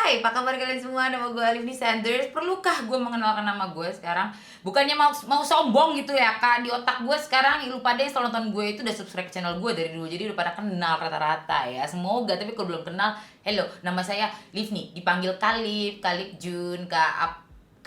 Hai, apa kabar kalian semua? Nama gue Alif Sanders. Perlukah gue mengenalkan nama gue sekarang? Bukannya mau sombong gitu ya kak. Di otak gue sekarang lu pada yang selalu nonton gue itu udah subscribe channel gue dari dulu. Jadi udah pada kenal rata-rata ya. Semoga, tapi kalau belum kenal, hello, nama saya Liv nih. Dipanggil Kalif, Kalif Jun,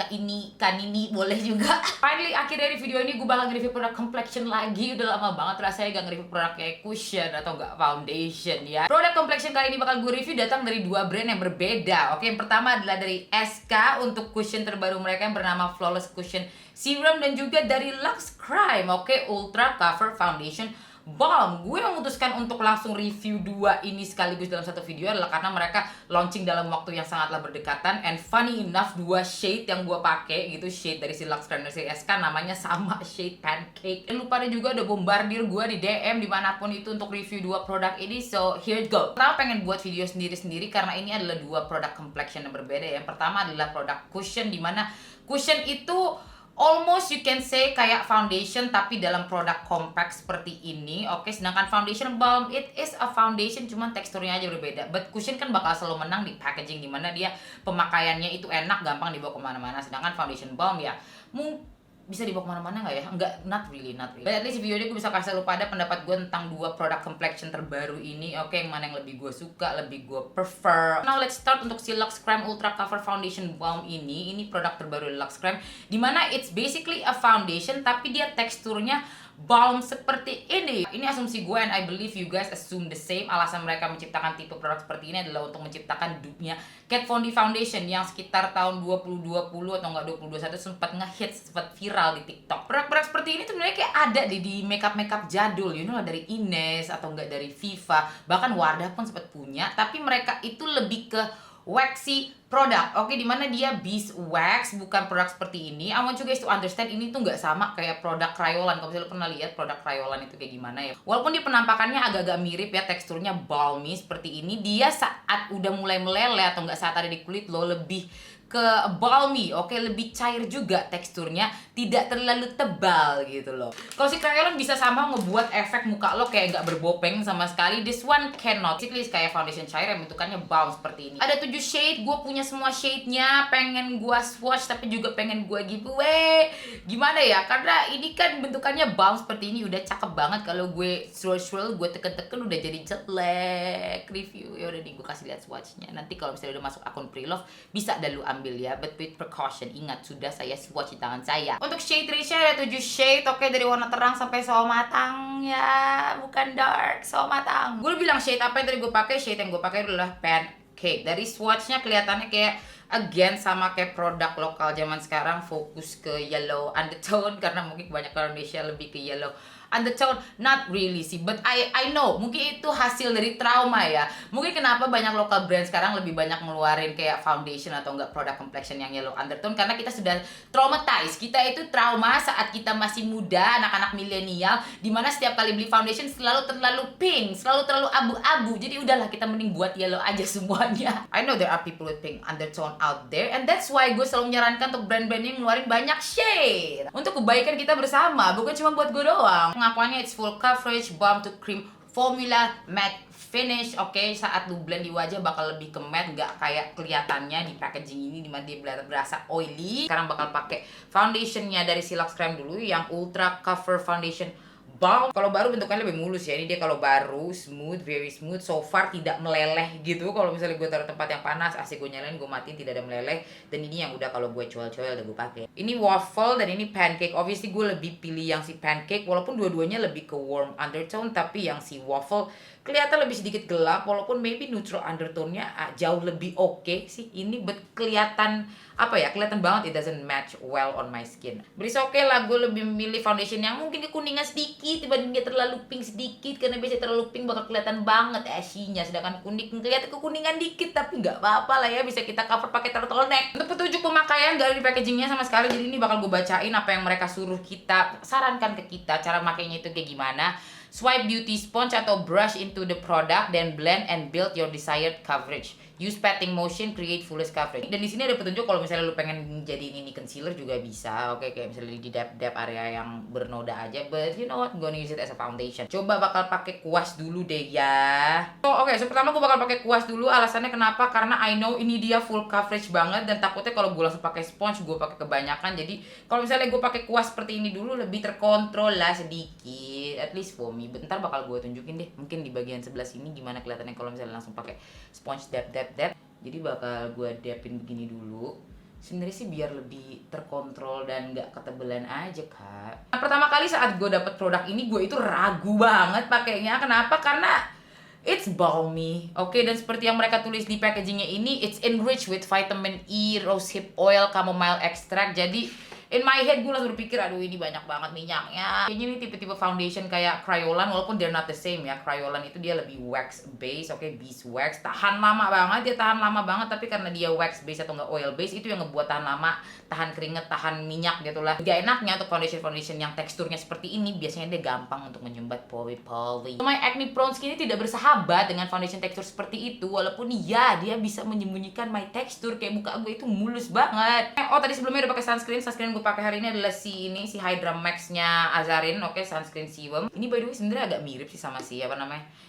Kanini boleh juga. Finally, akhir dari video ini gue bakal nge-review produk complexion lagi. Udah lama banget rasanya gak nge-review produk kayak cushion atau gak foundation ya. Produk complexion kali ini bakal gue review datang dari dua brand yang berbeda. Oke, yang pertama adalah dari SK untuk cushion terbaru mereka yang bernama Flawless Cushion Serum, dan juga dari Lux Crime, oke, Ultra Cover Foundation Balm. Gue memutuskan untuk langsung review dua ini sekaligus dalam satu video adalah karena mereka launching dalam waktu yang sangatlah berdekatan, and funny enough dua shade yang gue pakai gitu, shade dari si Lux Crime dan si SK namanya sama, shade Pancake. Dan lu pada juga udah bombardir gue di DM dimanapun itu untuk review dua produk ini, so here it go. Pertama pengen buat video sendiri-sendiri karena ini adalah dua produk complexion yang berbeda. Yang pertama adalah produk cushion, dimana cushion itu almost you can say kayak foundation tapi dalam produk compact seperti ini. Oke, sedangkan foundation balm it is a foundation cuman teksturnya aja berbeda. But cushion kan bakal selalu menang di packaging, dimana dia pemakaiannya itu enak, gampang dibawa kemana-mana. Sedangkan foundation balm ya bisa dibawa kemana-mana nggak ya? Enggak, not really. But at least di video ini gue bisa kasih lu pada pendapat gue tentang dua produk complexion terbaru ini. Oke, yang mana yang lebih gue suka, lebih gue prefer. Now let's start untuk si Lux Creme Ultra Cover Foundation Balm ini. Ini produk terbaru dari Lux Creme, dimana it's basically a foundation tapi dia teksturnya balm seperti ini. Ini asumsi gue, and I believe you guys assume the same. Alasan mereka menciptakan tipe produk seperti ini adalah untuk menciptakan dunia Kat Von D Foundation yang sekitar tahun 2020 atau enggak 2021 sempat ngehits, sempat viral di TikTok. Produk-produk seperti ini tuh sebenarnya kayak ada di makeup jadul, you know, dari Ines atau enggak dari Viva, bahkan Wardah pun sempat punya, tapi mereka itu lebih ke waxy produk, oke, dimana dia beeswax, bukan produk seperti ini. I want you guys to understand, ini tuh nggak sama kayak produk Kryolan. Kalau misalnya lo pernah lihat produk Kryolan itu kayak gimana ya, walaupun dia penampakannya agak-agak mirip ya, teksturnya balmy seperti ini, dia saat udah mulai meleleh atau nggak saat ada di kulit lo lebih ke balmy, oke, lebih cair juga teksturnya, tidak terlalu tebal gitu loh. Kalau si Kryolan bisa sama ngebuat efek muka lo kayak nggak berbopeng sama sekali, this one cannot. Basically kayak foundation cair yang bentukannya balm seperti ini. Ada 7 shade, gue punya semua shade-nya, pengen gue swatch tapi juga pengen gue giveaway. Gimana ya, karena ini kan bentukannya balm seperti ini udah cakep banget. Kalau gue swirl, gue teken-teken udah jadi jelek. Review ya udah nih, gue kasih lihat swatchnya. Nanti kalau misalnya udah masuk akun Preloved bisa dah lu ambil ya, but with precaution. Ingat, sudah saya swatch di tangan saya. Untuk shade ratio ada 7 shade, oke, dari warna terang sampai sawo matang ya, bukan dark, sawo matang. Gue bilang shade apa yang tadi gue pakai, shade yang gue pakai adalah Pancake. Dari swatchnya kelihatannya kayak again sama kayak produk lokal zaman sekarang, fokus ke yellow undertone karena mungkin kebanyakan Indonesia lebih ke yellow undertone. Not really sih, but I know mungkin itu hasil dari trauma ya. Mungkin kenapa banyak lokal brand sekarang lebih banyak ngeluarin kayak foundation atau enggak produk complexion yang yellow undertone, karena kita sudah traumatized. Kita itu trauma saat kita masih muda, anak-anak milenial, dimana setiap kali beli foundation selalu terlalu pink, selalu terlalu abu-abu. Jadi udahlah, kita mending buat yellow aja semuanya. I know there are people with pink undertone out there, and that's why gue selalu menyarankan untuk brand-brand yang ngeluarin banyak shade untuk kebaikan kita bersama, bukan cuma buat gue doang. Pengakuannya it's full coverage, balm to cream formula, matte finish. Oke, saat lu blend di wajah bakal lebih ke matte, nggak kayak kelihatannya di packaging ini dimana dia berasa oily. Sekarang bakal pakai foundationnya dari si Lux Creme dulu, yang Ultra Cover Foundation Balm. Kalau baru bentukannya lebih mulus ya. Ini dia kalau baru smooth, very smooth. So far tidak meleleh gitu. Kalau misalnya gue taruh tempat yang panas, asik gue nyalain, gue matiin, tidak ada meleleh. Dan ini yang udah kalau gue coel-coel udah gue pakai. Ini waffle dan ini pancake. Obviously gue lebih pilih yang si pancake, walaupun dua-duanya lebih ke warm undertone, tapi yang si waffle kelihatan lebih sedikit gelap, walaupun maybe neutral undertone-nya jauh lebih oke sih ini, but kelihatan kelihatan banget it doesn't match well on my skin. But it's okay lah, gue lebih memilih foundation yang mungkin kekuningan sedikit dibanding dia terlalu pink sedikit, karena biasanya terlalu pink bakal kelihatan banget ashy-nya, sedangkan kelihatan kekuningan dikit, tapi nggak apa-apa lah ya, bisa kita cover pakai turtleneck. Untuk petunjuk pemakaian gak ada di packagingnya sama sekali, jadi ini bakal gue bacain apa yang mereka suruh kita, sarankan ke kita cara makainya itu kayak gimana. Swipe beauty sponge atau brush into the product, then blend and build your desired coverage. Use patting motion, create fullest coverage. Dan di sini ada petunjuk kalau misalnya lu pengen jadiin ini concealer juga bisa. Oke, kayak misalnya di dap area yang bernoda aja. But you know what, I'm gonna use it as a foundation. Coba bakal pakai kuas dulu deh ya. So pertama gue bakal pakai kuas dulu. Alasannya kenapa? Karena I know ini dia full coverage banget dan takutnya kalau gue langsung pakai sponge gue pakai kebanyakan. Jadi kalau misalnya gue pakai kuas seperti ini dulu lebih terkontrol lah sedikit. At least for me. Bentar bakal gue tunjukin deh. Mungkin di bagian sebelah sini gimana kelihatannya kalau misalnya langsung pakai sponge dap. Jadi bakal gue dapin begini dulu. Sebenarnya sih biar lebih terkontrol dan nggak ketebelan aja, Kak. Nah, pertama kali saat gue dapet produk ini gue itu ragu banget pakainya. Kenapa? Karena it's balmy. Oke, dan seperti yang mereka tulis di packagingnya ini, it's enriched with vitamin E, rosehip oil, chamomile extract. Jadi in my head gue langsung berpikir, aduh ini banyak banget minyaknya. Kayaknya ini tipe-tipe foundation kayak Kryolan, walaupun they're not the same ya. Kryolan itu dia lebih wax base, oke, beeswax. Tahan lama banget, dia tahan lama banget. Tapi karena dia wax base atau enggak oil base, itu yang ngebuat tahan lama, tahan keringet, tahan minyak gitu lah. Gak enaknya untuk foundation yang teksturnya seperti ini, biasanya dia gampang untuk menyumbat pori-pori. My acne prone skin ini tidak bersahabat dengan foundation tekstur seperti itu. Walaupun ya, dia bisa menyembunyikan my tekstur. Kayak muka gue itu mulus banget. Oh, tadi sebelumnya udah pakai sunscreen gue pakai hari ini adalah si Hydra Max-nya Azarin, oke, sunscreen serum. Ini by the way sebenarnya agak mirip sih sama si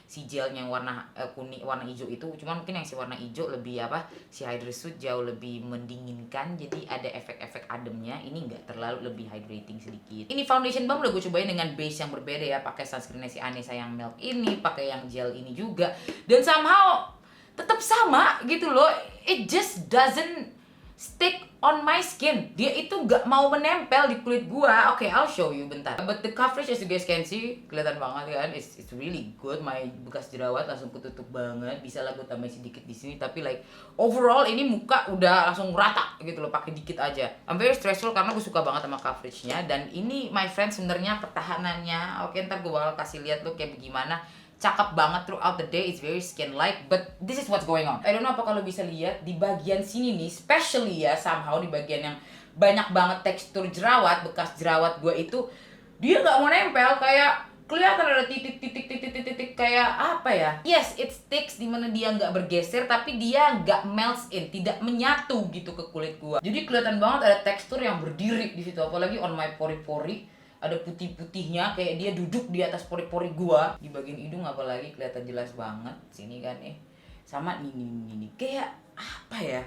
si gelnya yang warna kuning, warna hijau itu. Cuman mungkin yang si warna hijau lebih si Hydra Suit jauh lebih mendinginkan, jadi ada efek-efek ademnya. Ini nggak terlalu, lebih hydrating sedikit. Ini foundation balm udah gue cobain dengan base yang berbeda ya, pakai sunscreennya si Anessa yang milk ini, pakai yang gel ini juga, dan somehow tetap sama gitu loh. It just doesn't stick on my skin. Dia itu gak mau menempel di kulit gua. Oke, I'll show you bentar. But the coverage as you guys can see, kelihatan banget kan. It's really good. My bekas jerawat langsung ketutup banget. Bisa lah gua tambahin sedikit di sini, tapi like overall ini muka udah langsung rata gitu loh, pakai dikit aja. I'm very stressful karena gua suka banget sama coveragenya, dan ini my friend sebenarnya pertahanannya. Oke, ntar gua bakal kasih lihat lo kayak gimana. Cakep banget throughout the day, it's very skin like, but this is what's going on. I don't know apa kalau bisa lihat di bagian sini nih, especially ya somehow di bagian yang banyak banget tekstur jerawat, bekas jerawat gue itu dia nggak mau nempel, kayak kelihatan ada titik kayak apa ya? Yes, it sticks, dimana dia nggak bergeser tapi dia nggak melts in, tidak menyatu gitu ke kulit gue. Jadi kelihatan banget ada tekstur yang berdiri di situ, apalagi on my pori-pori. Ada putih-putihnya, kayak dia duduk di atas pori-pori gua. Di bagian hidung apalagi kelihatan jelas banget. Sini kan nih. Sama ini. Kayak apa ya?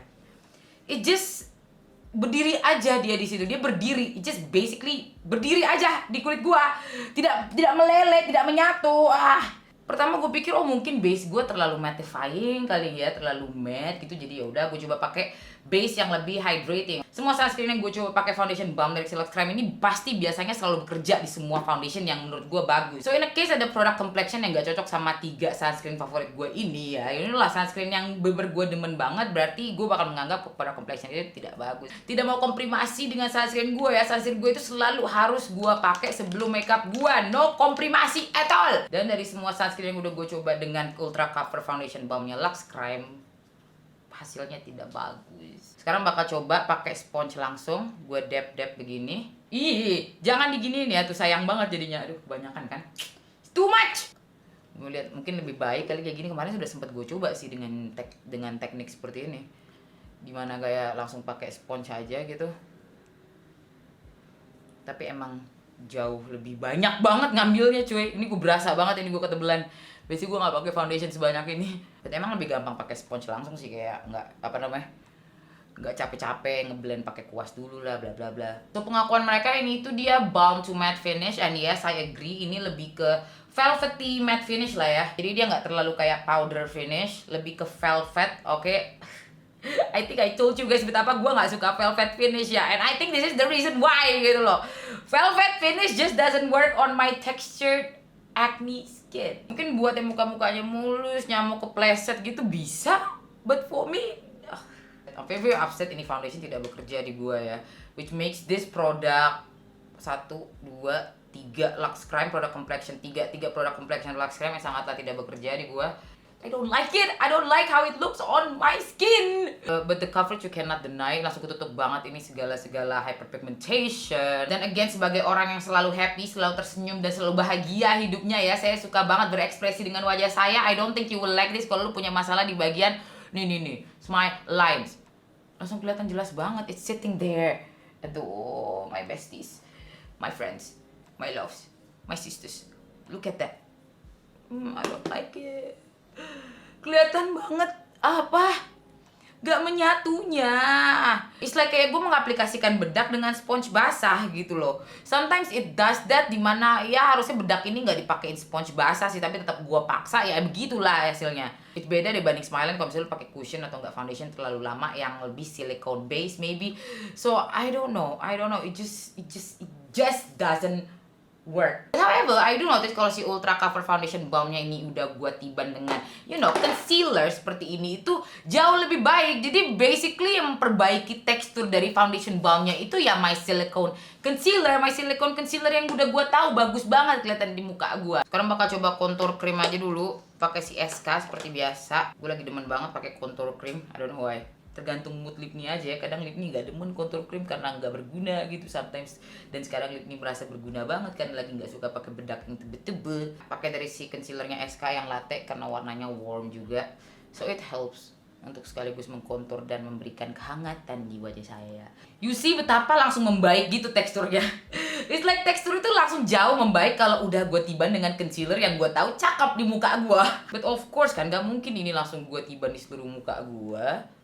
It just berdiri aja dia di situ. Dia berdiri. It just basically berdiri aja di kulit gua. Tidak meleleh, tidak menyatu. Pertama gue pikir mungkin base gue terlalu mattifying kali ya, terlalu matte gitu. Jadi ya udah gue coba pakai base yang lebih hydrating. Semua sunscreen yang gue coba pakai foundation balm dari Silox Creme ini pasti biasanya selalu bekerja di semua foundation yang menurut gue bagus. So in a case ada produk complexion yang gak cocok sama 3 sunscreen favorit gue ini ya, inilah sunscreen yang bener gue demen banget, berarti gue bakal menganggap produk complexion itu tidak bagus. Tidak mau komprimasi dengan sunscreen gue ya. Sunscreen gue itu selalu harus gue pakai sebelum makeup gue. No komprimasi at all. Dan dari semua sunscreen yang udah gue coba dengan Ultra Cover Foundation Balmnya Lux Creme, hasilnya tidak bagus. Sekarang bakal coba pakai sponge langsung. Gue dap begini. Jangan diginiin ya, tuh sayang banget jadinya. Aduh, kebanyakan kan. Too much. Gue lihat mungkin lebih baik kali kayak gini. Kemarin sudah sempat gue coba sih dengan teknik seperti ini. Dimana kayak langsung pakai sponge aja gitu. Tapi emang jauh lebih banyak banget ngambilnya cuy. Ini gue berasa banget ini gue ketebelan. Biasanya gue gak pakai foundation sebanyak ini. Tapi emang lebih gampang pakai sponge langsung sih, kayak nggak capek-capek ngeblend pakai kuas dulu lah bla bla bla. So pengakuan mereka ini itu dia balm to matte finish, and yes I agree, ini lebih ke velvety matte finish lah ya. Jadi dia nggak terlalu kayak powder finish, lebih ke velvet. Oke. I think I told you guys betapa gue gak suka velvet finish ya. And I think this is the reason why gitu loh. Velvet finish just doesn't work on my textured acne skin. Mungkin buat yang muka-mukanya mulus, nyamuk kepleset gitu bisa. But for me, I'm very upset ini foundation tidak bekerja di gue ya. Which makes this product 1, 2, 3 Lux Creme produk complexion, 3 produk complexion Lux Creme yang sangatlah tidak bekerja di gue. I don't like it. I don't like how it looks on my skin. But the coverage you cannot deny. Langsung ketutup banget ini segala hyperpigmentation. Dan again, sebagai orang yang selalu happy, selalu tersenyum, dan selalu bahagia hidupnya ya, saya suka banget berekspresi dengan wajah saya. I don't think you will like this kalau lu punya masalah di bagian Nih, smile lines. Langsung kelihatan jelas banget, it's sitting there. Aduh, my besties, my friends, my loves, my sisters. Look at that. I don't like it. Kelihatan banget apa? Gak menyatunya. It's like kayak gue mengaplikasikan bedak dengan sponge basah gitu loh. Sometimes it does that, dimana ya harusnya bedak ini gak dipakein sponge basah sih, tapi tetap gue paksa, ya begitulah hasilnya. It beda dibanding Smiline kalau misalnya lu pakai cushion atau enggak foundation terlalu lama yang lebih silicone base maybe. So I don't know. It just doesn't work. However, I do notice kalau si Ultra Cover Foundation Balmnya ini udah gua tiban dengan concealer seperti ini, itu jauh lebih baik. Jadi basically yang memperbaiki tekstur dari foundation balmnya itu ya my silicone concealer yang udah gua tahu bagus banget kelihatan di muka gua. Sekarang bakal coba contour cream aja dulu, pakai si SK seperti biasa. Gue lagi demen banget pakai contour cream, I don't know why. Tergantung mood lip nih aja ya. Kadang lip nih gak demen contour cream karena nggak berguna gitu sometimes. Dan sekarang lip nih merasa berguna banget karena lagi nggak suka pakai bedak yang tebel-tebel. Pakai dari si concealernya SK yang latte karena warnanya warm juga. So it helps untuk sekaligus mengkontur dan memberikan kehangatan di wajah saya. You see betapa langsung membaik gitu teksturnya. It's like tekstur itu langsung jauh membaik kalau udah gue tiban dengan concealer yang gue tahu cakep di muka gue. But of course kan gak mungkin ini langsung gue tiban di seluruh muka gue.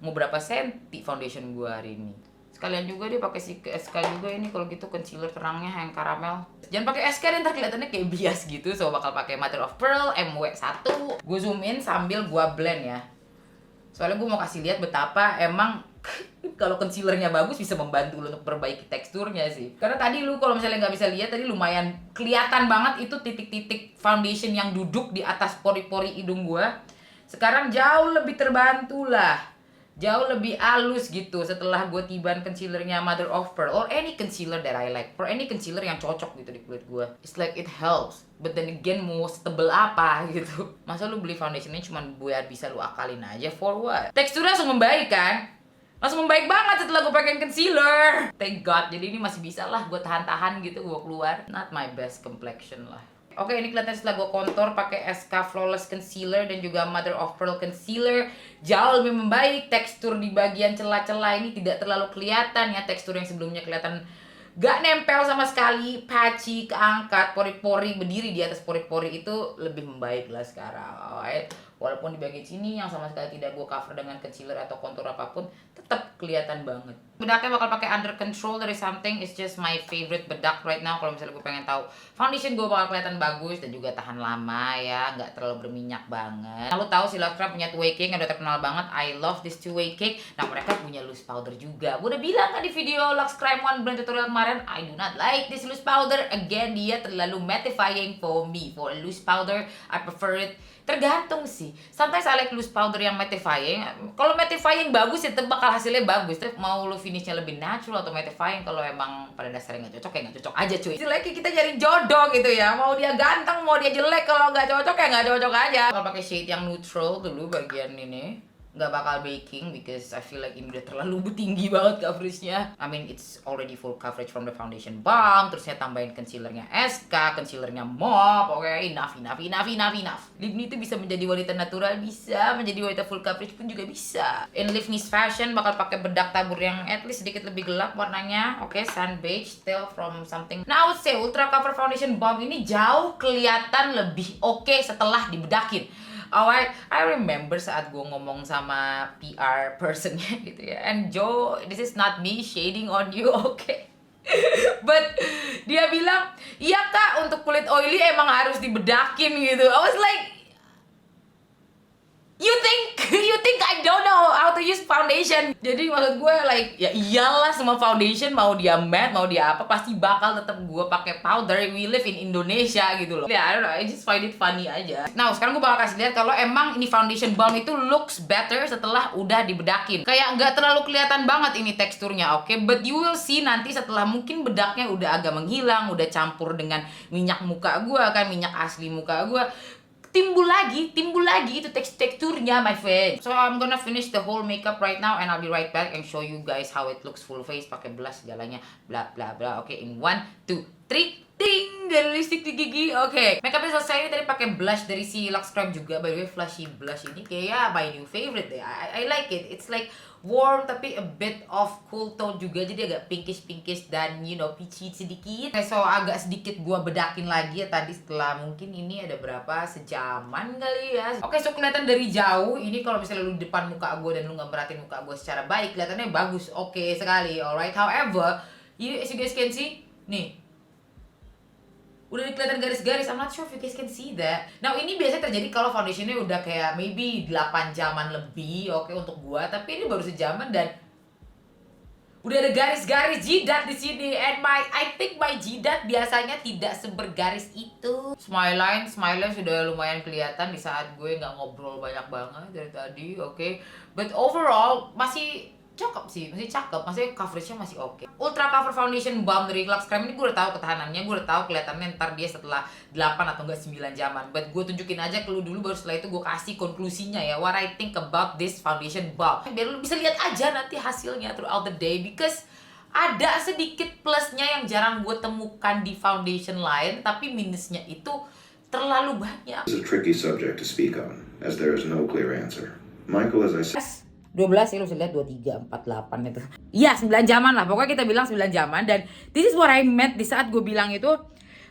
Mau berapa senti foundation gue hari ini. Sekalian juga dia pakai si SK juga ini, kalau gitu concealer terangnya yang karamel. Jangan pakai SK deh, ntar kelihatannya kayak bias gitu. So bakal pakai Mother of Pearl MW1. Gue zoom in sambil gue blend ya. Soalnya gue mau kasih lihat betapa emang kalau concealernya bagus bisa membantu lo untuk perbaiki teksturnya sih. Karena tadi lu kalau misalnya nggak bisa lihat, tadi lumayan kelihatan banget itu titik-titik foundation yang duduk di atas pori-pori hidung gue. Sekarang jauh lebih terbantu lah. Jauh lebih halus gitu setelah gue tiban concealernya Mother of Pearl or any concealer that I like, or any concealer yang cocok gitu di kulit gue. It's like it helps, but then again mau setebel apa gitu. Masa lu beli foundationnya cuma buat bisa lu akalin aja, for what? Teksturnya langsung membaik kan? Langsung membaik banget setelah gue pakai concealer. Thank God, jadi ini masih bisa lah gue tahan-tahan gitu gue keluar. Not my best complexion lah. Oke, ini kelihatan setelah gue kontur pakai SK Flawless Concealer dan juga Mother of Pearl Concealer. Jauh lebih membaik, tekstur di bagian celah-celah ini tidak terlalu kelihatan ya. Tekstur yang sebelumnya kelihatan gak nempel sama sekali, patchy, keangkat, pori-pori berdiri di atas pori-pori itu lebih membaik lah sekarang. Alright. Walaupun di bagian sini yang sama sekali tidak gue cover dengan concealer atau kontur apapun, tetap kelihatan banget. Bedaknya bakal pakai Under Control dari Something. It's just my favorite bedak right now. Kalau misalnya gue pengen tahu foundation gue bakal kelihatan bagus dan juga tahan lama ya, nggak terlalu berminyak banget. Nah, lu tahu si Love Crab punya two-way cake yang udah terkenal banget. I love this two-way cake. Nah, mereka punya loose powder juga. Gue udah bilang kan di video Lux Crime One brand tutorial kemarin, I do not like this loose powder. Again, dia terlalu mattifying for me. For loose powder, I prefer it. Tergantung sih. Sometimes I like loose powder yang mattifying. Kalau mattifying bagus ya bakal hasilnya bagus. Tapi mau lu finishnya lebih natural atau mattifying, kalau emang pada dasarnya nggak cocok ya nggak cocok aja cuy. Lagi kita cari jodoh gitu ya. Mau dia ganteng, mau dia jelek, kalau nggak cocok ya nggak cocok aja. Kalau pakai shade yang neutral dulu bagian ini, nggak bakal baking because I feel like ini udah terlalu tinggi banget coveragenya. I mean it's already full coverage from the foundation balm. Terusnya tambahin concealernya SK, concealernya MOP. Oke, enough. Lip Knit itu bisa menjadi wanita natural, bisa menjadi wanita full coverage pun juga bisa. In Live Niche Fashion bakal pakai bedak tabur yang at least sedikit lebih gelap warnanya. Oke, Sun Beige still from Something. Nah, I would say Ultra Cover Foundation Balm ini jauh kelihatan lebih oke setelah dibedakin. Alright, I remember saat gue ngomong sama PR personnya gitu ya, and Joe, this is not me shading on you, okay? But dia bilang, iya kak, untuk kulit oily emang harus dibedakin gitu. I was like, you think I don't know how to use foundation? Jadi maksud gue like, ya iyalah semua foundation, mau dia matte, mau dia apa, pasti bakal tetap gue pakai powder. We live in Indonesia gitu loh. Ya, I don't know, I just find it funny aja. Nah, sekarang gue bakal kasih lihat kalau emang ini foundation balm itu looks better setelah udah dibedakin. Kayak nggak terlalu kelihatan banget ini teksturnya, oke? But you will see nanti setelah mungkin bedaknya udah agak menghilang, udah campur dengan minyak muka gue kan, minyak asli muka gue. Timbul lagi itu teksturnya, my friend. So I'm gonna finish the whole makeup right now and I'll be right back and show you guys how it looks full face pakai blush segalanya bla bla bla. Okay, in 1, 2, 3. Ting, dan lipstick di gigi. Oke, makeupnya selesai. Ini tadi pakai blush dari si Lux Creme juga. By the way, flashy blush ini kayak my new favorite deh. I like it. It's like warm tapi a bit of cool tone juga, jadi agak pinkish dan peachy sedikit. Oke, so agak sedikit gua bedakin lagi ya tadi setelah mungkin ini ada berapa sejaman kali ya. Oke, so kelihatan dari jauh ini kalau misalnya lu di depan muka gua dan lu nggak merhatiin muka gua secara baik, kelihatannya bagus. Oke sekali, alright. However, as you guys can see, nih udah kelihatan garis-garis. I'm not sure if you guys can see that. Nah, ini biasanya terjadi kalau foundationnya udah kayak maybe 8 jaman lebih, oke, untuk gua. Tapi ini baru sejaman dan udah ada garis-garis jidat di sini. And I think my jidat biasanya tidak sebergaris itu. Smile line sudah lumayan kelihatan di saat gue nggak ngobrol banyak banget dari tadi, oke. But overall masih cakep sih, masih cakep, masih coveragenya masih oke. Ultra Cover Foundation Balm dari Lux Creme ini gue udah tahu ketahanannya, gue udah tahu kelihatannya ntar dia setelah 8 atau enggak 9 jaman. But gue tunjukin aja ke lu dulu, baru setelah itu gue kasih konklusinya ya, what I think about this foundation balm. Biar lu bisa lihat aja nanti hasilnya throughout the day, because ada sedikit plusnya yang jarang gue temukan di foundation lain, tapi minusnya itu terlalu banyak. This is a tricky subject to speak on, as there is no clear answer. Michael, as I said, 12 ya, lu bisa lihat 23, 48 itu. Iya, 9 jaman lah. Pokoknya kita bilang 9 jaman. Dan this is what I meant di saat gue bilang itu,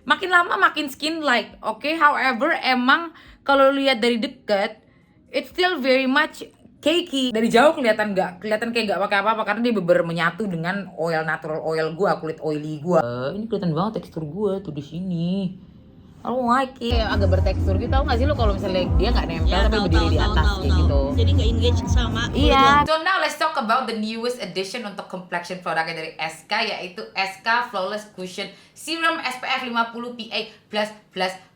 makin lama makin skin like. Oke, however, emang kalau lihat dari deket, it's still very much cakey. Dari jauh kelihatan kayak nggak pakai apa-apa karena dia bener menyatu dengan oil natural oil gue, kulit oily gue. Ini kelihatan banget tekstur gue tuh di sini. I don't like it. Kayak agak bertekstur gitu, tau gak sih lo kalau misalnya dia nggak nempel tapi berdiri di atas kayak gitu. Jadi nggak engage sama. Iya. So now let's talk about the newest addition untuk complexion produknya dari SK, yaitu SK Flawless Cushion Serum SPF 50 PA+++.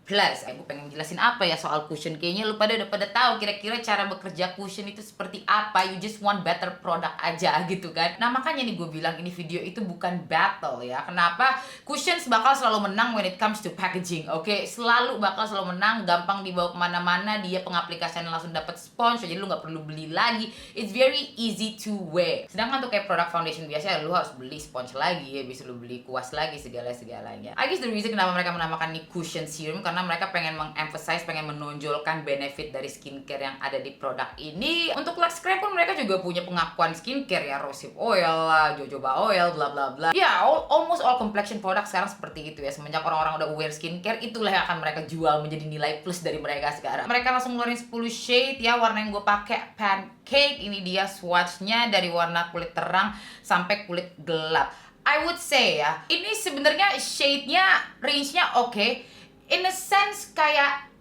Gue pengen jelasin apa ya soal cushion. Kayaknya lu pada udah pada tahu kira-kira cara bekerja cushion itu seperti apa. You just want better product aja gitu kan. Nah makanya nih gue bilang ini video itu bukan battle ya. Kenapa? Cushions bakal selalu menang when it comes to packaging. Oke, selalu bakal selalu menang. Gampang dibawa kemana-mana. Dia pengaplikasiannya langsung dapat sponge, jadi lu nggak perlu beli lagi. It's very easy to wear. Sedangkan untuk kayak produk foundation biasa lu harus beli sponge lagi ya, bisa lu beli kuas lagi segala-segalanya. I guess the reason kenapa mereka menamakan ini cushion serum karena mereka pengen mengemphasize, pengen menonjolkan benefit dari skincare yang ada di produk ini. Untuk Lux Creme pun mereka juga punya pengakuan skincare ya, rosehip oil lah, jojoba oil, bla bla bla. Ya, almost all complexion product sekarang seperti itu ya. Semenjak orang-orang udah aware skincare, itulah yang akan mereka jual menjadi nilai plus dari mereka sekarang. Mereka langsung ngeluarin 10 shade ya. Warna yang gue pakai pancake, ini dia swatchnya dari warna kulit terang sampai kulit gelap. I would say ya, ini sebenarnya shade-nya, range-nya oke. In a sense kayak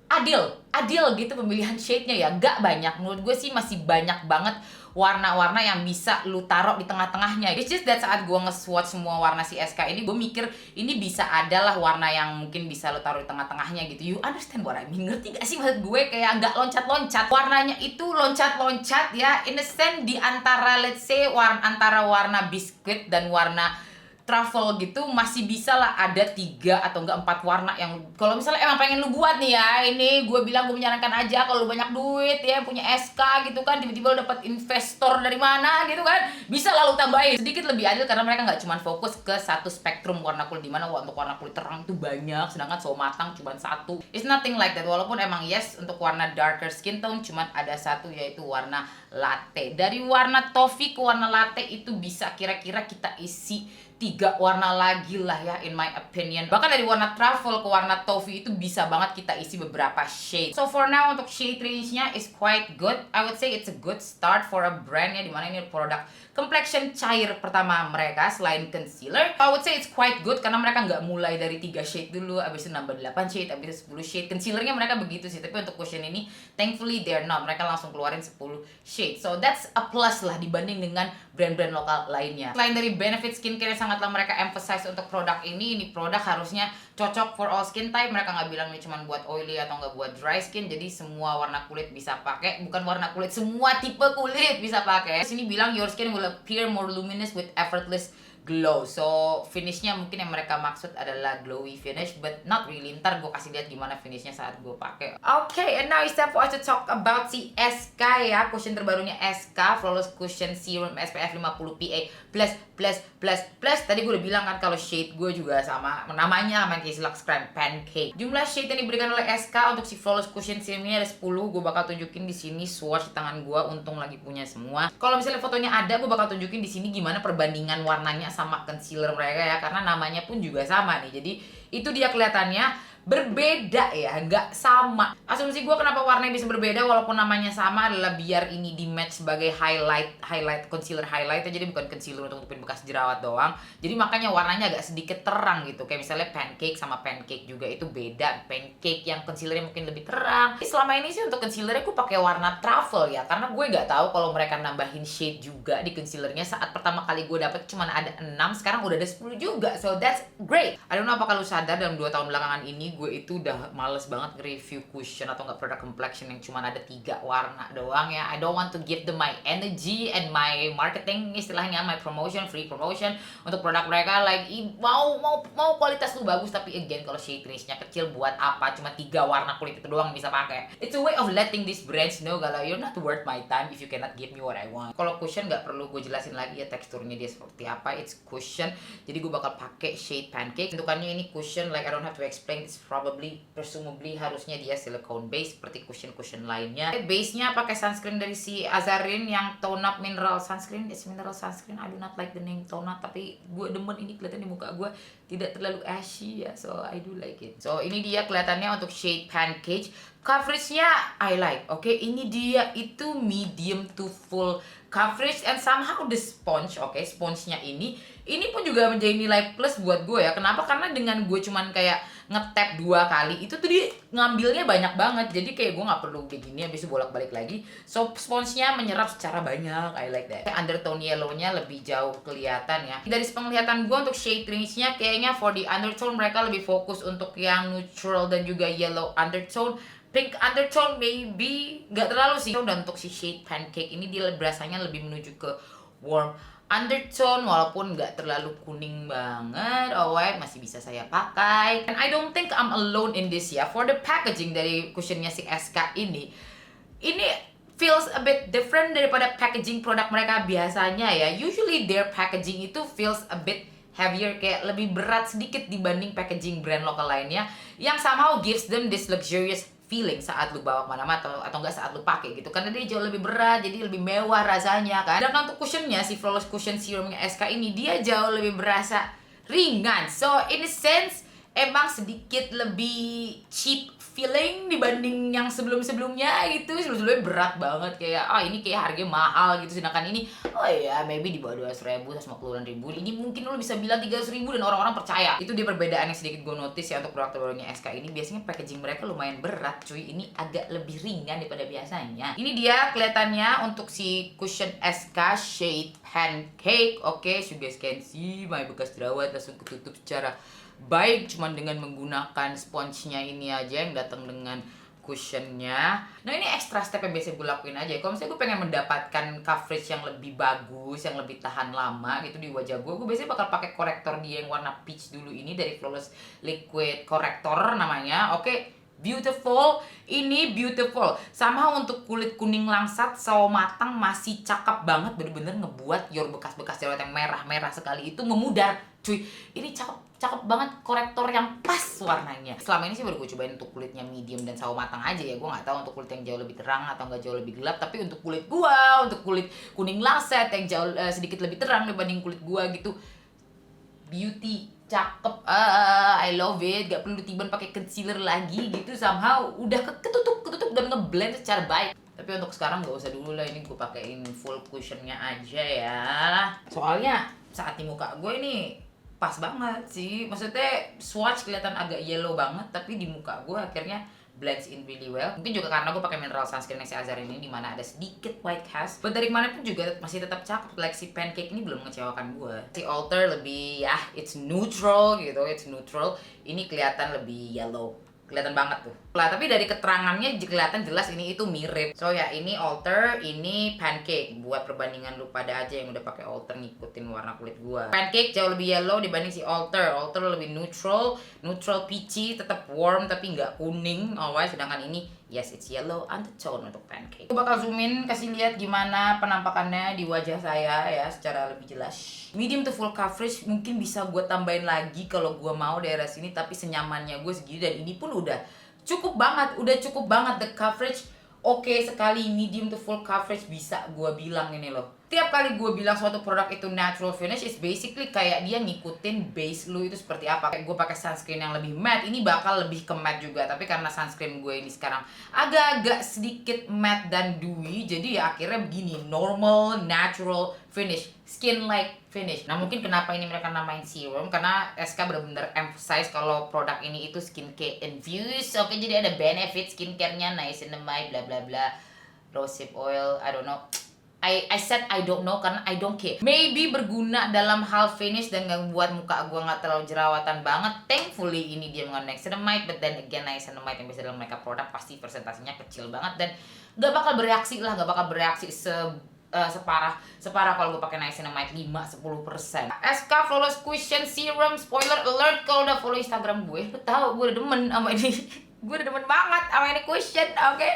adil gitu pemilihan shade-nya ya. Gak banyak, menurut gue sih masih banyak banget warna-warna yang bisa lu taruh di tengah-tengahnya. It's just that saat gue nge-swatch semua warna si SK ini, gue mikir ini bisa adalah warna yang mungkin bisa lu taruh di tengah-tengahnya gitu. You understand what I mean? Ngerti gak sih maksud gue? Kayak gak loncat-loncat. Warnanya itu loncat-loncat ya. In a sense di antara let's say antara warna biskuit dan warna truffle gitu masih bisa lah ada 3 atau enggak 4 warna yang kalau misalnya emang pengen lu buat nih ya, ini gue bilang, gue menyarankan aja kalau lu banyak duit ya, punya SK gitu kan, tiba-tiba lu dapat investor dari mana gitu kan, bisa lah lu tambahin sedikit lebih adil karena mereka nggak cuma fokus ke satu spektrum warna kulit, dimana untuk warna kulit terang itu banyak sedangkan so matang cuma satu. It's nothing like that, walaupun emang yes untuk warna darker skin tone cuma ada satu, yaitu warna latte. Dari warna toffee ke warna latte itu bisa kira-kira kita isi 3 warna lagi lah ya, in my opinion. Bahkan dari warna truffle ke warna toffee itu bisa banget kita isi beberapa shade. So for now untuk shade range-nya is quite good. I would say it's a good start for a brand ya, dimana ini produk complexion cair pertama mereka selain concealer. I would say it's quite good karena mereka nggak mulai dari 3 shade dulu, abis itu nambah 8 shade, abis itu 10 shade. Concealernya mereka begitu sih, tapi untuk cushion ini thankfully they're not. Mereka langsung keluarin 10 shade. So that's a plus lah dibanding dengan brand-brand lokal lainnya. Selain dari benefit skincare yang sangatlah mereka emphasize untuk produk ini produk harusnya cocok for all skin type. Mereka nggak bilang ini cuma buat oily atau nggak buat dry skin, jadi semua warna kulit bisa pakai. Bukan warna kulit, semua tipe kulit bisa pakai. Sini bilang your skin will appear more luminous with effortless glow. So finishnya mungkin yang mereka maksud adalah glowy finish, but not really. Ntar gue kasih lihat gimana finishnya saat gue pakai. Okay, and now it's time for us to talk about si SK ya, cushion terbarunya SK Flawless Cushion Serum SPF 50 PA++++. Tadi gue udah bilang kan kalau shade gue juga sama, namanya main kayak Lux Creme Pancake. Jumlah shade yang diberikan oleh SK untuk si Flawless Cushion Serum ini ada 10. Gue bakal tunjukin di sini swatch di tangan gue, untung lagi punya semua. Kalau misalnya fotonya ada, gue bakal tunjukin di sini gimana perbandingan warnanya sama concealer mereka ya, karena namanya pun juga sama nih. Jadi itu dia kelihatannya berbeda ya, nggak sama. Asumsi gue kenapa warnanya bisa berbeda walaupun namanya sama adalah biar ini di match sebagai highlight concealer highlight, jadi bukan concealer untuk nutupin bekas jerawat doang. Jadi makanya warnanya agak sedikit terang gitu. Kayak misalnya pancake sama pancake juga itu beda. Pancake yang concealernya mungkin lebih terang. Selama ini sih untuk concealernya gue pakai warna truffle ya, karena gue nggak tahu kalau mereka nambahin shade juga di concealernya. Saat pertama kali gue dapet cuma ada 6, sekarang udah ada 10 juga. So that's great. I don't know apakah lu sadar dalam 2 tahun belakangan ini gue itu udah males banget nge-review cushion atau nggak produk complexion yang cuma ada 3 warna doang ya. I don't want to give them my energy and my marketing, istilahnya my promotion, free promotion untuk produk mereka. Like mau kualitas lu bagus, tapi again kalau shade range-nya kecil buat apa? Cuma 3 warna kulit itu doang bisa pakai. It's a way of letting these brands know kalau you're not worth my time if you cannot give me what I want. Kalau cushion nggak perlu gue jelasin lagi ya teksturnya dia seperti apa. It's cushion. Jadi gue bakal pakai shade pancake. Bentukannya ini cushion, like I don't have to explain. It's presumably harusnya dia silicone base seperti cushion lainnya. Base-nya pakai sunscreen dari si Azarin yang Tone Up Mineral Sunscreen. It's mineral sunscreen. I do not like the name Tone Up, tapi gue demen ini kelihatan di muka gue tidak terlalu ashy ya, so I do like it. So ini dia kelihatannya untuk shade pancake. Coveragenya I like. Oke, ini dia itu medium to full coverage and somehow the sponge, sponge-nya ini pun juga menjadi nilai plus buat gue ya. Kenapa? Karena dengan gue cuman kayak ngetap 2 kali itu tuh dia ngambilnya banyak banget. Jadi kayak gue nggak perlu begini habis itu bolak-balik lagi. So sponge-nya menyerap secara banyak. I like that. Undertone yellow-nya lebih jauh kelihatan ya. Dari penglihatan gue untuk shade range-nya kayaknya for the undertone mereka lebih fokus untuk yang neutral dan juga yellow undertone. Pink undertone maybe nggak terlalu sih. Dan untuk si shade pancake ini dia berasanya lebih menuju ke warm undertone walaupun nggak terlalu kuning banget. Alright, masih bisa saya pakai. And I don't think I'm alone in this ya. For the packaging dari cushionnya si SK ini feels a bit different daripada packaging produk mereka biasanya ya. Usually their packaging itu feels a bit heavier, kayak lebih berat sedikit dibanding packaging brand lokal lainnya yang somehow gives them this luxurious feeling saat lu bawa kemana-mana atau enggak saat lu pakai gitu, karena dia jauh lebih berat jadi lebih mewah rasanya kan. Dan untuk cushionnya si Flawless Cushion Serumnya SK ini dia jauh lebih berasa ringan, so in a sense emang sedikit lebih cheap feeling dibanding yang sebelumnya gitu. Sebelumnya berat banget kayak ini kayak harganya mahal gitu, sedangkan ini maybe di bawah 200.000, 150-an ribu. Ini mungkin lo bisa bilang 300.000 dan orang-orang percaya. Itu dia perbedaan yang sedikit gue notice ya untuk produk terbarunya SK ini. Biasanya packaging mereka lumayan berat cuy, ini agak lebih ringan daripada biasanya. Ini dia kelihatannya untuk si cushion SK shade pancake. Oke, so you guys can see my bekas jerawat langsung ketutup secara baik cuman dengan menggunakan sponge-nya ini aja yang datang dengan cushionnya. Nah ini extra step yang biasa gue lakuin aja. Kalau misalnya gue pengen mendapatkan coverage yang lebih bagus, yang lebih tahan lama gitu di wajah gue biasanya bakal pakai korektor dia yang warna peach dulu ini dari Flawless Liquid Corrector namanya. Oke, beautiful, ini beautiful. Sama untuk kulit kuning langsat, sawo matang masih cakep banget, bener-bener ngebuat your bekas-bekas jerawat yang merah-merah sekali itu memudar. Cuy, ini cakep banget, korektor yang pas warnanya. Selama ini sih baru gue cobain untuk kulitnya medium dan sawo matang aja ya. Gue nggak tahu untuk kulit yang jauh lebih terang atau nggak jauh lebih gelap. Tapi untuk kulit gua, untuk kulit kuning langsat yang jauh sedikit lebih terang dibanding kulit gua gitu, beauty, cakep, I love it. Gak perlu tiban pakai concealer lagi gitu, somehow udah ketutup dan ngeblend secara baik. Tapi untuk sekarang gak usah dulu lah, ini gue pakein full cushionnya aja ya. Soalnya saat di muka gue ini pas banget sih, maksudnya swatch kelihatan agak yellow banget, tapi di muka gue akhirnya blends in really well. Mungkin juga karena gue pakai mineral sunscreen si Azarin ini dimana ada sedikit white cast. But dari mana pun juga masih tetap cakep. Like si pancake ini belum mengecewakan gue. Si Alter lebih it's neutral gitu, it's neutral. Ini kelihatan lebih yellow Kelihatan banget tuh. Lah, tapi dari keterangannya kelihatan jelas ini itu mirip. So ya, ini Alter, ini Pancake. Buat perbandingan lu pada aja yang udah pakai Alter ngikutin warna kulit gua. Pancake jauh lebih yellow dibanding si Alter. Alter lebih neutral peachy, tetap warm tapi nggak kuning. Alright, sedangkan ini yes, it's yellow undertone untuk Pancake. Aku bakal zoom in kasih lihat gimana penampakannya di wajah saya ya secara lebih jelas. Medium to full coverage mungkin bisa gue tambahin lagi kalau gue mau daerah sini, tapi senyamannya gue segini dan ini pun udah cukup banget the coverage. Oke sekali, medium to full coverage bisa gue bilang ini loh. Tiap kali gue bilang suatu produk itu natural finish, is basically kayak dia ngikutin base lu itu seperti apa. Kayak gue pakai sunscreen yang lebih matte, ini bakal lebih ke matte juga. Tapi karena sunscreen gue ini sekarang agak-agak sedikit matte dan dewy, jadi ya akhirnya begini, normal, natural finish, skin-like finish. Nah mungkin kenapa ini mereka namain serum, karena SK bener-bener emphasize kalau produk ini itu skincare infused. Oke, jadi ada benefit skincare-nya, niacinamide, bla bla bla, rosehip oil, I don't know. I said I don't know karena I don't care. Maybe berguna dalam hal finish dan gak buat muka gue gak terlalu jerawatan banget. Thankfully ini dia mengandung niacinamide, but then again niacinamide yang biasa dalam makeup produk pasti persentasenya kecil banget dan gak bakal bereaksi separah kalau gue pakai niacinamide 5-10%. SK Flawless Cushion Serum, spoiler alert kalau udah follow Instagram gue, lu tahu gue udah demen sama ini. Gue udah demen banget sama ini cushion, oke?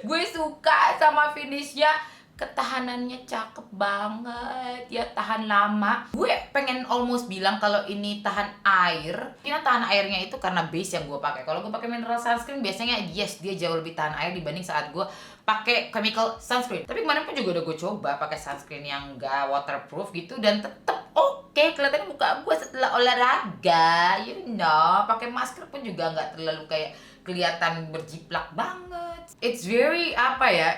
Gue suka sama finishnya. Ketahanannya cakep banget ya, tahan lama. Gue pengen almost bilang kalau ini tahan air. Ini tahan airnya itu karena base yang gue pakai. Kalau gue pakai mineral sunscreen biasanya yes dia jauh lebih tahan air dibanding saat gue pakai chemical sunscreen. Tapi kemarin pun juga udah gue coba pakai sunscreen yang gak waterproof gitu dan tetep oke, kelihatannya muka gue setelah olahraga, you know. Pakai masker pun juga nggak terlalu kayak kelihatan berjiplak banget. It's very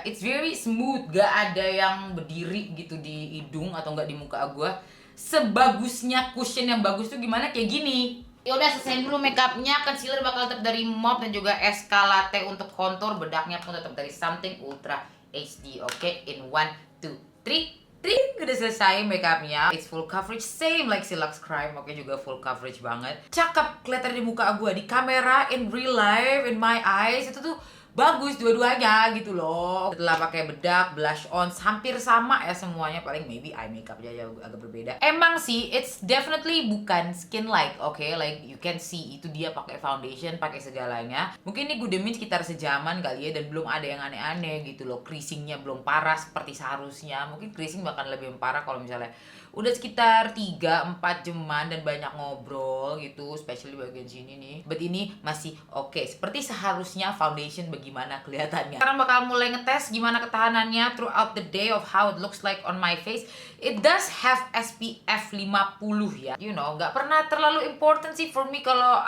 it's very smooth, gak ada yang berdiri gitu di hidung atau nggak di muka gue. Sebagusnya cushion yang bagus tuh gimana kayak gini. Ya udah, selesai dulu makeupnya. Concealer bakal tetap dari MOP dan juga SK Latte untuk contour. Bedaknya pun tetap dari Something Ultra HD. Oke, in 1, 2, 3. Udah selesai makeupnya. It's full coverage, same like si Lux Crime. Oke, juga full coverage banget. Cakep kelihatan di muka gue, di kamera, in real life, in my eyes itu tuh bagus dua-duanya gitu loh. Setelah pakai bedak, blush on, hampir sama ya semuanya. Paling maybe eye makeup aja agak berbeda. Emang sih, it's definitely bukan skin like, oke? Like you can see itu dia pakai foundation, pakai segalanya. Mungkin ini gue demin sekitar sejaman kali ya dan belum ada yang aneh-aneh gitu loh. Creasingnya belum parah seperti seharusnya. Mungkin creasing bahkan lebih parah kalau misalnya udah sekitar 3-4 jaman dan banyak ngobrol gitu, especially bagian sini nih. But ini masih oke, seperti seharusnya foundation bagaimana kelihatannya. Sekarang bakal mulai ngetes gimana ketahanannya throughout the day of how it looks like on my face. It does have SPF 50 ya. You know, nggak pernah terlalu important sih for me kalau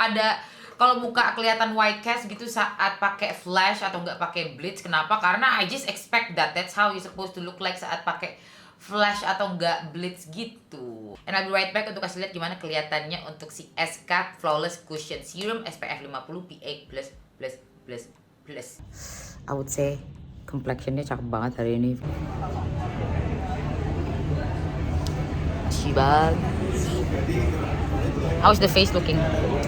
muka kelihatan white cast gitu saat pakai flash atau nggak pakai bleach. Kenapa? Karena I just expect that's how you supposed to look like saat pakai flash atau enggak blitz gitu. And I'll be right back untuk kasih lihat gimana kelihatannya untuk si SK Flawless Cushion Serum SPF 50 PA++++. I would say complexionnya cakep banget hari ini. Cibat. How's the face looking?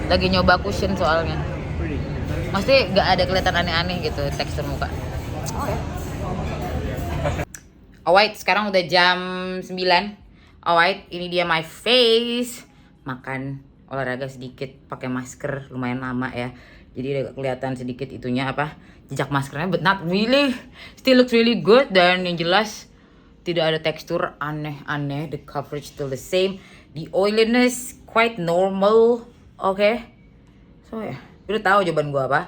Lagi nyoba cushion soalnya. Maksudnya gak ada kelihatan aneh-aneh gitu tekstur muka. Oh ya. Alright, sekarang udah jam 9. Alright, ini dia my face. Makan, olahraga sedikit, pakai masker lumayan lama ya. Jadi udah kelihatan sedikit itunya jejak maskernya, but not really. Still looks really good dan yang jelas tidak ada tekstur aneh-aneh. The coverage still the same. The oiliness quite normal. Okay. So ya, udah tahu jawaban gua apa.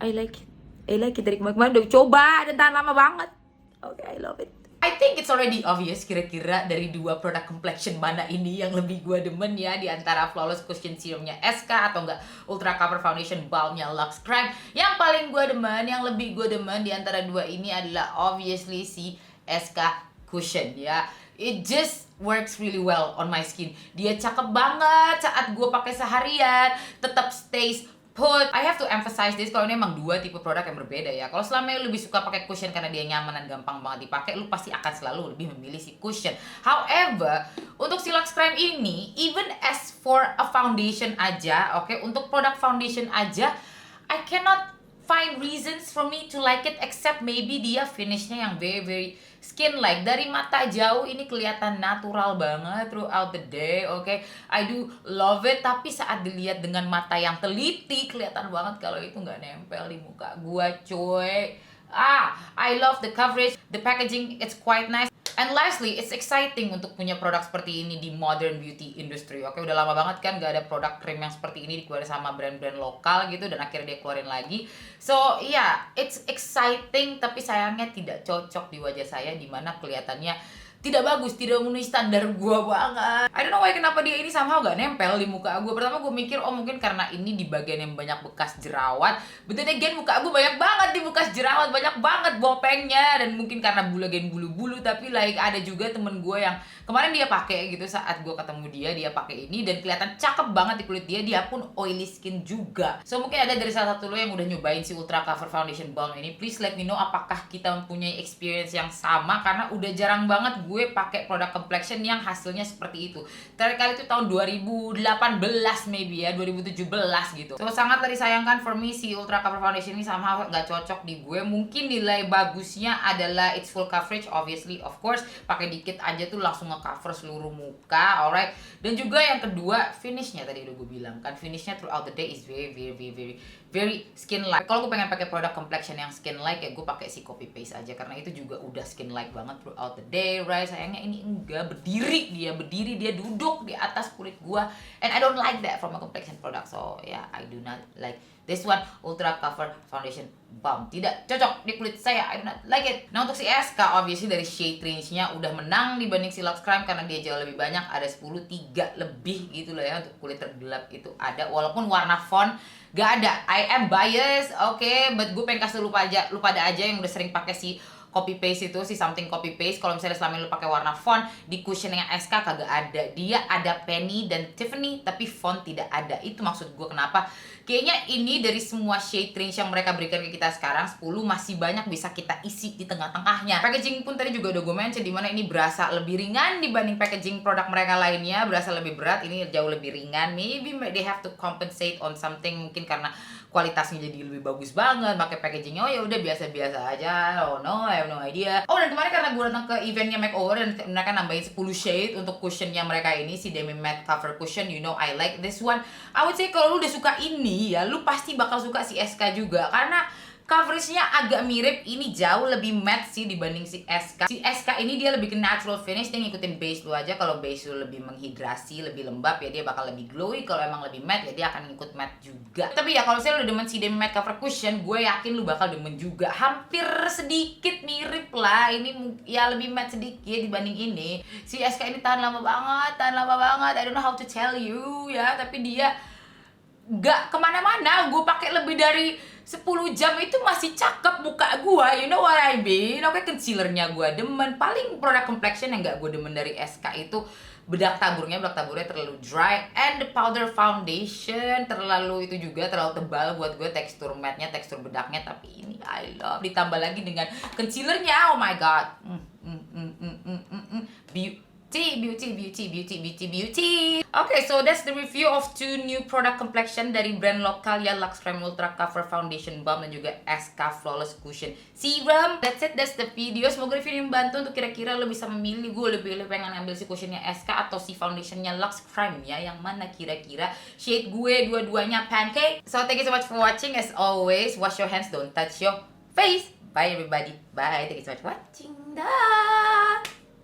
I like it dari kemarin udah coba dan tahan lama banget. Okay, I love it. I think it's already obvious kira-kira dari dua produk complexion mana ini yang lebih gue demen ya, di antara Flawless Cushion Serumnya SK atau enggak Ultra Cover Foundation Balmnya Lux Crime. Yang paling gue demen, yang lebih gue demen di antara dua ini adalah obviously si SK Cushion ya. It just works really well on my skin. Dia cakep banget saat gue pakai seharian, tetap stays put. I have to emphasize this, kalau ini emang dua tipe produk yang berbeda ya. Kalau selama lu lebih suka pakai cushion karena dia nyaman dan gampang banget dipakai, lu pasti akan selalu lebih memilih si cushion. However, untuk si Lux Crime ini, even as for a foundation aja, oke, untuk produk foundation aja, I cannot find reasons for me to like it except maybe dia finishnya yang very skin like. Dari mata jauh ini kelihatan natural banget throughout the day. Okay, I do love it, tapi saat dilihat dengan mata yang teliti kelihatan banget kalau itu nggak nempel di muka gua, cuy. I love the coverage, the packaging, it's quite nice. And lastly, it's exciting untuk punya produk seperti ini di modern beauty industry. Oke, udah lama banget kan gak ada produk krim yang seperti ini dikeluarin sama brand-brand lokal gitu, dan akhirnya dia keluarin lagi. So, yeah, it's exciting, tapi sayangnya tidak cocok di wajah saya, dimana kelihatannya tidak bagus, tidak memenuhi standar gua banget. I don't know why kenapa dia ini somehow gak nempel di muka gua. Pertama gua mikir, oh mungkin karena ini di bagian yang banyak bekas jerawat. But then again, muka gua banyak banget di bekas jerawat, banyak banget bopengnya, dan mungkin karena bulagen bulu-bulu. Tapi like ada juga temen gua yang kemarin dia pakai gitu, saat gua ketemu dia pakai ini dan kelihatan cakep banget di kulit dia. Dia pun oily skin juga. So mungkin ada dari salah satu lo yang udah nyobain si Ultra Cover Foundation Balm ini. Please let me know apakah kita mempunyai experience yang sama, karena udah jarang banget gue pakai produk complexion yang hasilnya seperti itu. Terakhir kali itu tahun 2018 maybe ya, 2017 gitu. So sangatlah disayangkan for me si Ultra Cover Foundation ini somehow gak cocok di gue. Mungkin nilai bagusnya adalah it's full coverage, obviously, of course. Pakai dikit aja tuh langsung nge-cover seluruh muka, alright. Dan juga yang kedua, finishnya tadi udah gue bilang kan, finishnya throughout the day is very skin like. Kalau gue pengen pakai produk complexion yang skin like ya gue pakai si copy paste aja, karena itu juga udah skin like banget throughout the day, right? Sayangnya ini enggak, berdiri dia duduk di atas kulit gua, and I don't like that from a complexion product. So yeah, I do not like this one, Ultra Cover Foundation Balm. Tidak cocok di kulit saya, I do not like it. Nah untuk si SK, obviously dari shade range-nya udah menang dibanding si Lux Crime, karena dia jauh lebih banyak, ada 10, 3 lebih gitu lah ya untuk kulit tergelap itu ada. Walaupun warna font gak ada, I am biased, okay, but gue pengen kasih lupa aja yang udah sering pakai si copy paste itu, si something copy paste. Kalau misalnya selama ini lu pakai warna font, di cushion yang SK kagak ada. Dia ada Penny dan Tiffany, tapi font tidak ada. Itu maksud gue kenapa kayaknya ini dari semua shade range yang mereka berikan ke kita sekarang 10 masih banyak bisa kita isi di tengah-tengahnya. Packaging pun tadi juga udah gue mention, dimana ini berasa lebih ringan dibanding packaging produk mereka lainnya, berasa lebih berat, ini jauh lebih ringan. Maybe they have to compensate on something, mungkin karena kualitasnya jadi lebih bagus banget, pakai packagingnya oh ya udah biasa-biasa aja. Oh no, I have no idea. Oh dan kemarin karena gue datang ke eventnya Makeover dan mereka nambahin 10 shade untuk cushionnya mereka ini, si Demi Matte Cover Cushion, you know I like this one. I would say kalau lu udah suka ini ya, lu pasti bakal suka si SK juga, karena coveragenya agak mirip, ini jauh lebih matte sih dibanding si SK. Si SK ini dia lebih ke natural finish, dia ngikutin base lu aja. Kalau base lu lebih menghidrasi, lebih lembab ya dia bakal lebih glowy. Kalau emang lebih matte ya dia akan ngikut matte juga. Tapi ya kalau saya udah demen si Demi Matte Cover Cushion, gue yakin lu bakal demen juga. Hampir sedikit mirip lah, ini ya lebih matte sedikit dibanding ini. Si SK ini tahan lama banget. I don't know how to tell you ya, tapi dia gak kemana-mana. Gue pakai lebih dari 10 jam itu masih cakep muka gue, you know what I mean? Oke, concealernya gue demen. Paling produk complexion yang gak gue demen dari SK itu bedak taburnya terlalu dry, and the powder foundation terlalu itu juga terlalu tebal buat gue, tekstur matte-nya, tekstur bedaknya. Tapi ini I love, ditambah lagi dengan concealernya, oh my god, beauty. Okay, so that's the review of 2 new product complexion dari brand lokal ya, Lux Creme Ultra Cover Foundation Balm dan juga SK Flawless Cushion Serum. That's it, that's the video. Semoga review ini membantu untuk kira-kira lo bisa memilih. Gue lebih pengen ambil si cushionnya SK atau si foundationnya Lux Creme ya, yang mana kira-kira shade gue dua-duanya pancake. So thank you so much for watching. As always, wash your hands, don't touch your face. Bye everybody, bye. Thank you so much for watching. Dah.